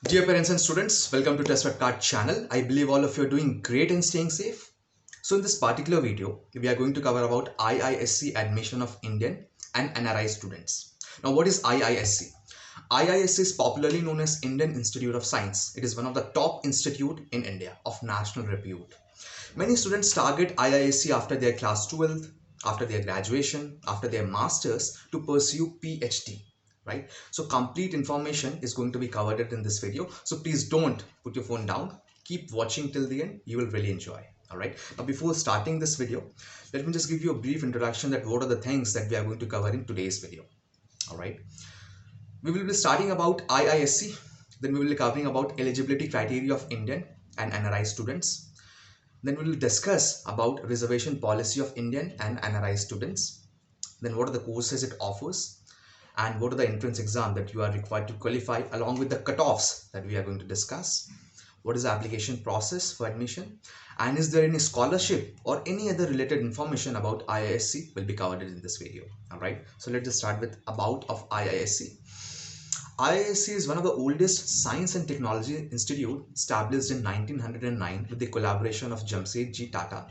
Dear parents and students, welcome to Test.Card channel. I believe all of you are doing great and staying safe. So in this particular video, we are going to cover about IISc admission of Indian and NRI students. Now what is IISc? IISc is popularly known as Indian Institute of Science. It is one of the top institute in India of national repute. Many students target IISc after their class 12th, after their graduation, after their masters to pursue PhD. Right, so complete information is going to be covered in this video, so please don't put your phone down, keep watching till the end. You will really enjoy. All right, now before starting this video, let me just give you a brief introduction that what are the things that we are going to cover in today's video. All right, we will be starting about IISc, then we will be covering about eligibility criteria of Indian and NRI students, then we will discuss about reservation policy of Indian and NRI students, then what are the courses it offers, and what are the entrance exam that you are required to qualify, along with the cutoffs that we are going to discuss. What is the application process for admission, and is there any scholarship or any other related information about IISc will be covered in this video. All right, so let's just start with about of IISc. IISc is one of the oldest science and technology institute established in 1909 with the collaboration of Jamsetji Tata.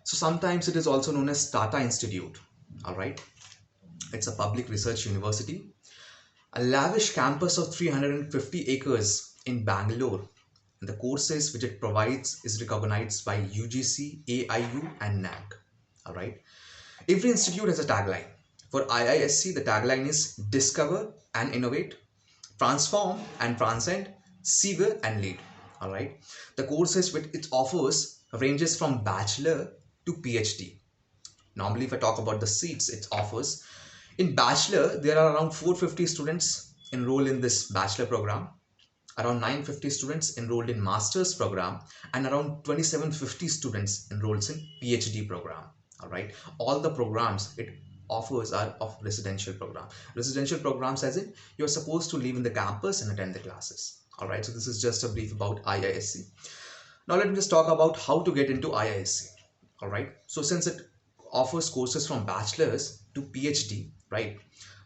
So sometimes it is also known as Tata Institute. All right, it's a public research university, a lavish campus of 350 acres in Bangalore. The courses which it provides is recognized by UGC, AIU and NAC. All right. Every institute has a tagline. For IISc, the tagline is Discover and Innovate, Transform and Transcend, Sever and Lead. All right. The courses which it offers ranges from bachelor to PhD. Normally, if I talk about the seats it offers, in bachelor, there are around 450 students enrolled in this bachelor program, around 950 students enrolled in master's program, and around 2750 students enrolled in PhD program. All right, all the programs it offers are of residential program. Residential programs as in you're supposed to live in the campus and attend the classes. All right, so this is just a brief about IISc. Now let me just talk about how to get into IISc. All right, so since it offers courses from bachelor's to PhD, right?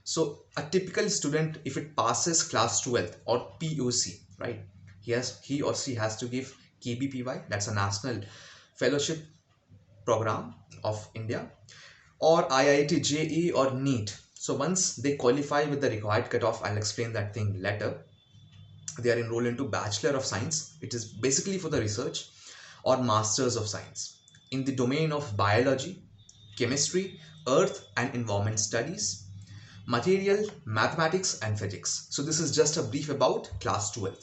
So a typical student, if it passes class 12th or PUC, right? He or she has to give KBPY, that's a national fellowship program of India, or IIT JEE or NEET. So once they qualify with the required cutoff, I'll explain that thing later. They are enrolled into Bachelor of Science. It is basically for the research, or Masters of Science in the domain of biology, chemistry, earth and environment studies, material, mathematics and physics. So this is just a brief about class 12.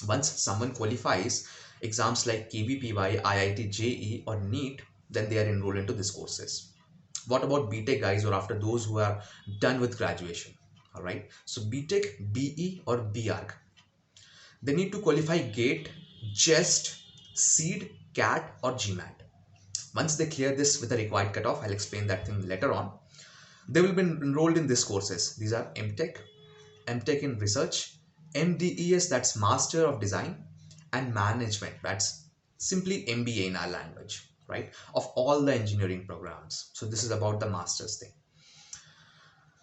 Once someone qualifies exams like KBPY, IIT JEE or NEET, then they are enrolled into these courses. What about BTech guys, or after those who are done with graduation? All right, so BTech, BE or BArch, they need to qualify GATE, JEST, SEED, CAT or GMAT. Once they clear this with the required cutoff, I'll explain that thing later on. They will be enrolled in these courses. These are MTech, MTech in Research, MDES, that's Master of Design, and Management, that's simply MBA in our language, right? Of all the engineering programs. So this is about the master's thing.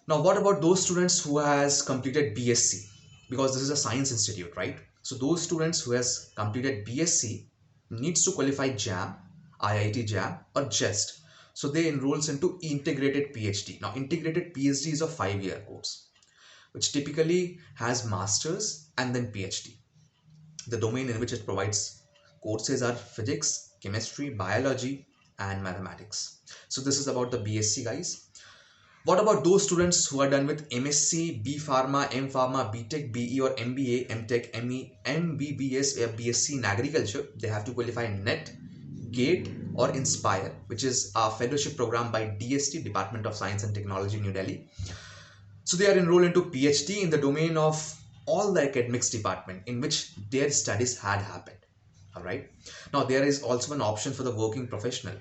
Now, what about those students who has completed BSc? Because this is a science institute, right? So those students who has completed BSc needs to qualify JAM, IIT JAM or JEST. So they enrolls into integrated PhD. Now integrated PhD is a 5-year course, which typically has masters and then PhD. The domain in which it provides courses are physics, chemistry, biology and mathematics. So this is about the BSc guys. What about those students who are done with MSc, B Pharma, M Pharma, BTech, BE or MBA, MTech, ME, MBBS or BSc in agriculture? They have to qualify NET, GATE or INSPIRE, which is a fellowship program by DST, Department of Science and Technology, New Delhi. So they are enrolled into PhD in the domain of all the academics department in which their studies had happened. All right. Now there is also an option for the working professional.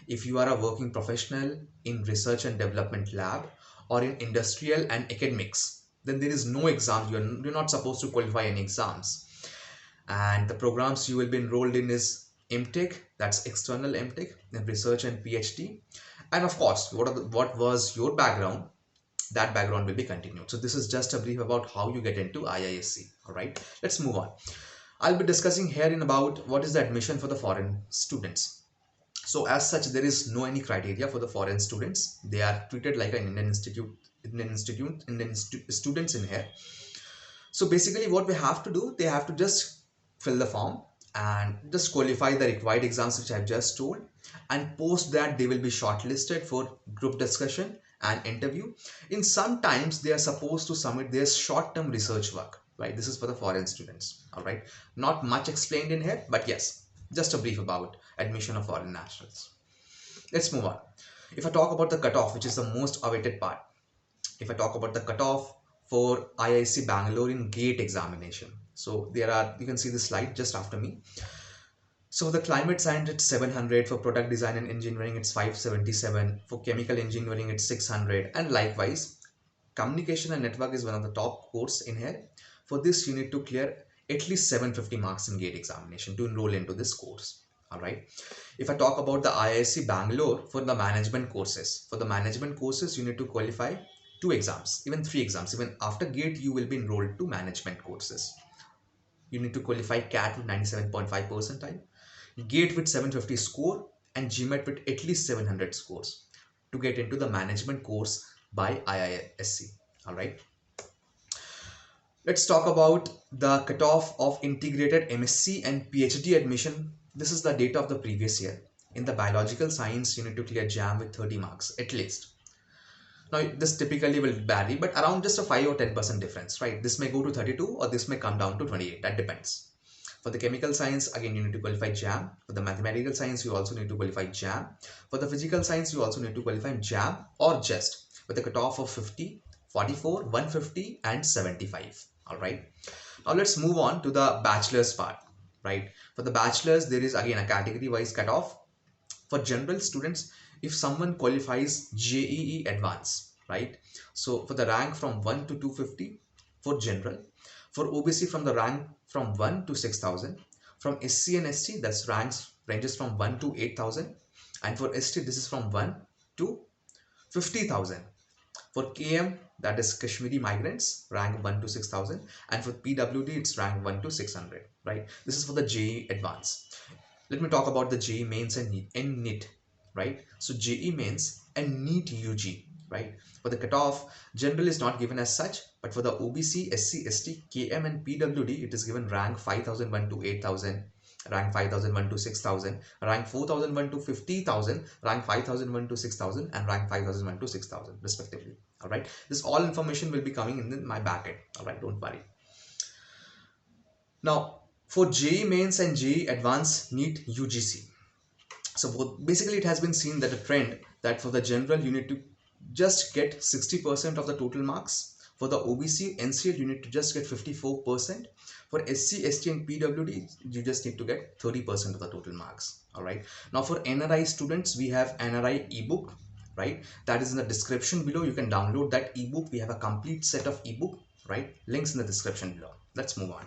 If you are a working professional in research and development lab or in industrial and academics, then there is no exam. You're not supposed to qualify any exams. And the programs you will be enrolled in is MTech, that's external MTech, then research and PhD. And of course, what was your background? that background will be continued. So this is just a brief about how you get into IISc. All right, let's move on. I'll be discussing here in about what is the admission for the foreign students. So as such, there is no any criteria for the foreign students. They are treated like an Indian students in here. So basically what we have to do, they have to just fill the form and just qualify the required exams which I've just told, and post that they will be shortlisted for group discussion and interview. In some times they are supposed to submit their short-term research work, right? This is for the foreign students. All right, not much explained in here, but yes, just a brief about admission of foreign nationals. Let's move on. If I talk about the cutoff, which is the most awaited part, if I talk about the cutoff for IISc Bangalore in GATE examination. So there are, you can see the slide just after me. So the climate science it's 700, for product design and engineering it's 577, for chemical engineering it's 600, and likewise communication and network is one of the top course in here. For this you need to clear at least 750 marks in GATE examination to enroll into this course. All right. If I talk about the IISc Bangalore for the management courses, you need to qualify 2 exams, even 3 exams. Even after GATE you will be enrolled to management courses. You need to qualify CAT with 97.5 percentile, GATE with 750 score, and GMAT with at least 700 scores to get into the management course by IISc. All right. Let's talk about the cutoff of integrated MSc and PhD admission. This is the data of the previous year. In the biological science, you need to clear JAM with 30 marks at least. Now, this typically will vary, but around just a 5 or 10% difference, right? This may go to 32 or this may come down to 28. That depends. For the chemical science, again, you need to qualify JAM. For the mathematical science, you also need to qualify JAM. For the physical science, you also need to qualify JAM or JEST with a cutoff of 50, 44, 150 and 75. All right. Now let's move on to the bachelor's part, right? For the bachelor's, there is again a category wise cutoff. For general students, if someone qualifies JEE Advanced, right? So for the rank from 1 to 250 for general, for OBC from the rank from 1 to 6,000, from SC and ST that's ranges from 1 to 8,000, and for ST this is from 1 to 50,000. For KM, that is Kashmiri migrants, rank 1 to 6,000, and for PWD it's rank 1 to 600, right? This is for the JEE Advanced. Let me talk about the JEE Mains and NEET, right? So JEE Mains and NEET UG, right? For the cutoff, general is not given as such, but for the OBC, SC, ST, KM and PWD, it is given rank 5,001 to 8,000, rank 5,001 to 6,000, rank 4,001 to 50,000, rank 5,001 to 6,000, and rank 5,001 to 6,000 respectively. All right. This all information will be coming in my backend. All right. Don't worry. Now, for JEE Mains and JEE Advanced NEET UGC. So basically it has been seen that a trend that for the general you need to just get 60% of the total marks. For the OBC NCL you need to just get 54%. For SC, ST and PWD you just need to get 30% of the total marks. All right. Now for NRI students we have NRI ebook, right? That is in the description below. You can download that ebook. We have a complete set of ebook, right? Links in the description below. Let's move on.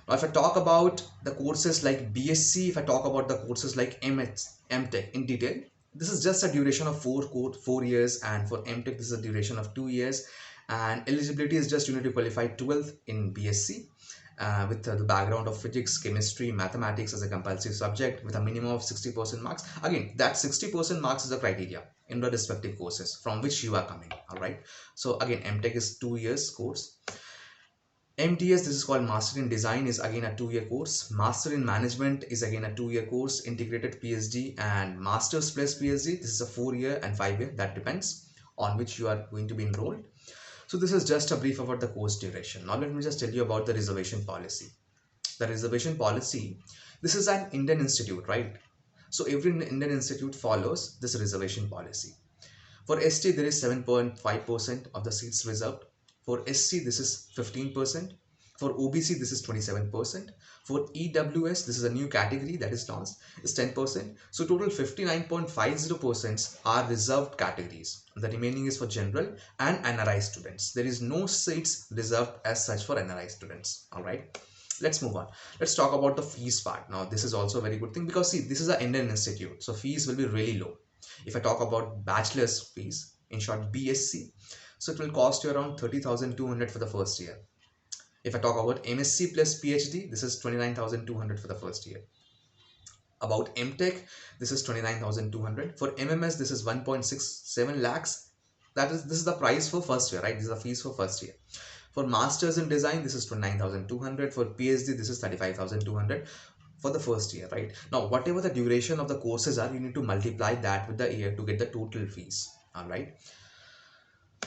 Now, if I talk about the courses like BSc, if I talk about the courses like MTech in detail, this is just a duration of 4 years, and for MTech this is a duration of 2 years, and eligibility is just you need to qualify 12th in BSc with the background of physics, chemistry, mathematics as a compulsory subject with a minimum of 60% marks. Again, that 60% marks is the criteria in the respective courses from which you are coming. All right. So again, MTech is 2 years course. MTS, this is called Master in Design, is again a 2-year course. Master in Management is again a 2-year course. Integrated PhD and Masters plus PhD, this is a 4-year and 5-year. That depends on which you are going to be enrolled. So this is just a brief about the course duration. Now let me just tell you about the reservation policy. The reservation policy, this is an Indian institute, right? So every Indian institute follows this reservation policy. For ST, there is 7.5% of the seats reserved. For SC, this is 15%. For OBC, this is 27%. For EWS, this is a new category that is launched, is 10%. So total 59.50% are reserved categories. The remaining is for general and NRI students. There is no seats reserved as such for NRI students. All right. Let's move on. Let's talk about the fees part. Now, this is also a very good thing because see, this is an Indian institute. So fees will be really low. If I talk about bachelor's fees, in short BSc. So it will cost you around 30,200 for the first year. If I talk about MSc plus PhD, this is 29,200 for the first year. About MTech, this is 29,200. For MMS, this is 1.67 lakhs. This is the price for first year, right? This is the fees for first year. For Masters in Design, this is 29,200. For PhD, this is 35,200 for the first year, right? Now, whatever the duration of the courses are, you need to multiply that with the year to get the total fees, all right?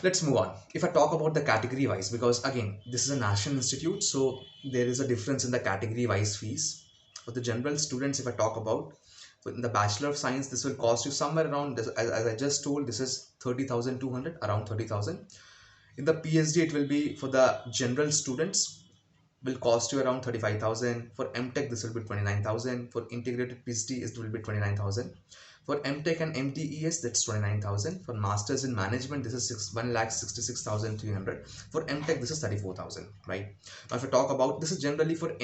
Let's move on. If I talk about the category wise, because again, this is a national institute, so there is a difference in the category wise fees. For the general students, if I talk about in the Bachelor of Science, this will cost you somewhere around, as I just told, this is 30,200, around 30,000. In the PhD, it will be for the general students, will cost you around 35,000. For MTech, this will be 29,000. For integrated PhD, it will be 29,000. For MTech and MDES, that's 29,000. For Masters in Management, this is 1,66,300. For MTech, this is 34,000, right? Now, if I talk about, this is generally for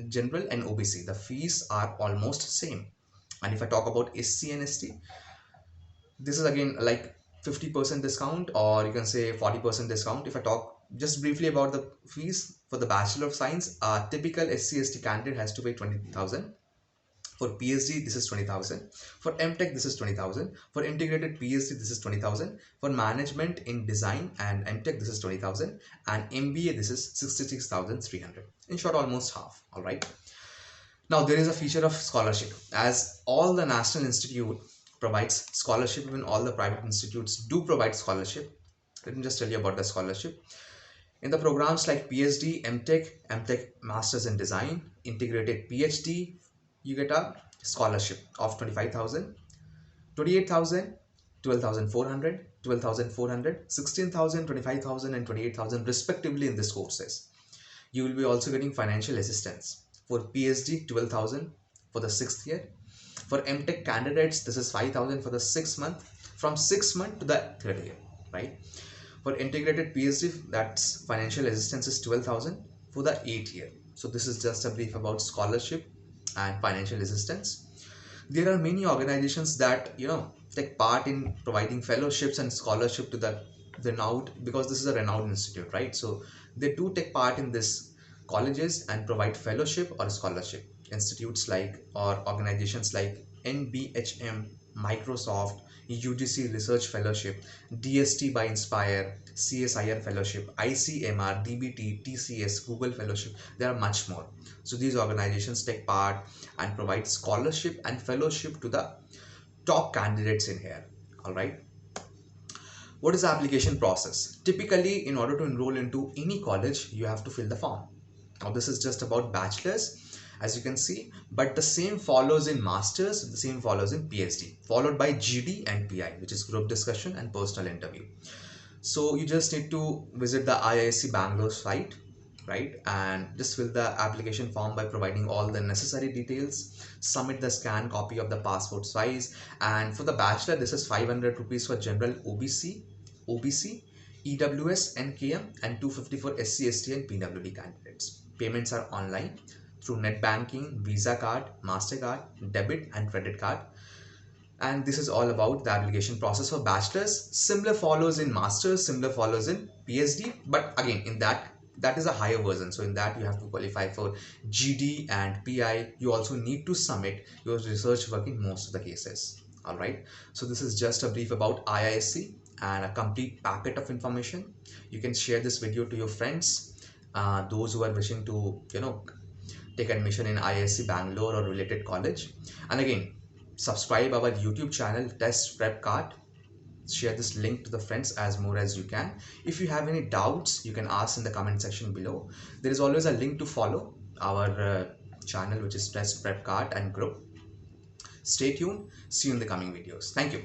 general and OBC, the fees are almost same. And if I talk about SC and ST, this is again like 50% discount, or you can say 40% discount. If I talk just briefly about the fees for the Bachelor of Science, a typical SC/ST candidate has to pay 20,000. For PhD, this is 20,000. For MTech, this is 20,000. For integrated PhD, this is 20,000. For management in design and MTech, this is 20,000. And MBA, this is 66,300. In short, almost half. All right. Now, there is a feature of scholarship. As all the National Institute provides scholarship, even all the private institutes do provide scholarship. Let me just tell you about the scholarship. In the programs like PhD, MTech, Masters in Design, integrated PhD, you get a scholarship of 25,000, 28,000, 12,400, 12,400, 16,000, 25,000 and 28,000 respectively in these courses. You will be also getting financial assistance. For PhD, 12,000 for the 6th year. For MTech candidates, this is 5,000 for the 6th month, from 6th month to the 3rd year, right? For integrated PhD, that's financial assistance is 12,000 for the 8th year. So this is just a brief about scholarship and financial assistance. There are many organizations that take part in providing fellowships and scholarship to the renowned, because this is a renowned institute, right? So they do take part in this colleges and provide fellowship or scholarship. Institutes like, or organizations like NBHM, Microsoft, UGC Research Fellowship, DST by Inspire, CSIR Fellowship, ICMR, DBT, TCS, Google Fellowship. There are much more. So these organizations take part and provide scholarship and fellowship to the top candidates in here. All right. What is the application process? Typically, in order to enroll into any college, you have to fill the form. Now, this is just about bachelor's, as you can see, but the same follows in master's, the same follows in PhD, followed by GD and PI, which is group discussion and personal interview. So you just need to visit the IISc Bangalore site, right, and just fill the application form by providing all the necessary details, submit the scanned copy of the passport size. And for the bachelor, this is 500 rupees for general OBC, EWS and KM, and 250 for SC, ST and PWD candidates. Payments are online through net banking, Visa card, MasterCard, debit and credit card. And this is all about the application process for bachelor's. Similar follows in master's, similar follows in PhD, but again in that is a higher version. So in that you have to qualify for GD and PI. You also need to submit your research work in most of the cases. All right. So this is just a brief about IISc and a complete packet of information. You can share this video to your friends, those who are wishing to take admission in IISc Bangalore or related college. And again, subscribe our YouTube channel Test Prep Card. Share this link to the friends as more as you can. If you have any doubts, you can ask in the comment section below. There is always a link to follow our channel, which is Test Prep Card and group. Stay tuned. See you in the coming videos. Thank you.